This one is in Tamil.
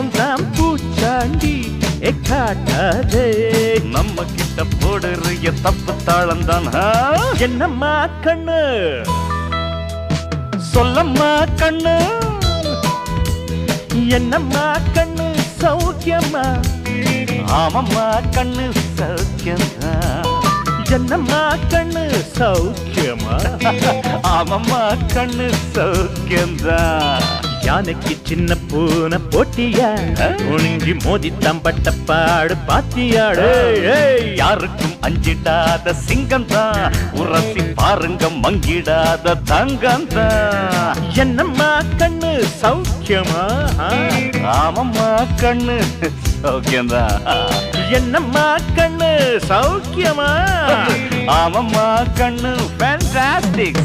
உந்தாம் பூச்சாண்டி காட்டாதே நம்ம கிட்ட போடுறிய தப்பு தாளந்தான் என்னம்மா கண்ணு சொல்லம்மா கண்ணு என்னம்மா கண்ணு சௌக்கியமா ஆமம்மா கண்ணு சௌக்கியம்தான் என்னம்மா கண்ணு சௌக்கியமா ஆமம்மா கண்ணு சௌக்கியம்தான் யானைக்கு சின்ன பூனை போட்டியா ஒழுங்கி மோதி தம்பட்ட பாடு பாத்தியாடு யாருக்கும் அஞ்சிடாத சிங்கம் தான் உரசி பாருங்க மங்கிடாத தங்கம் தான் என்னம்மா கண்ணு சௌக்கியமா ஆமம்மா கண்ணு சௌக்கியம்தான் என்னம்மா கண்ணு சௌக்கியமா ஆமம்மா கண்ணு ஃபேண்டாஸ்டிக்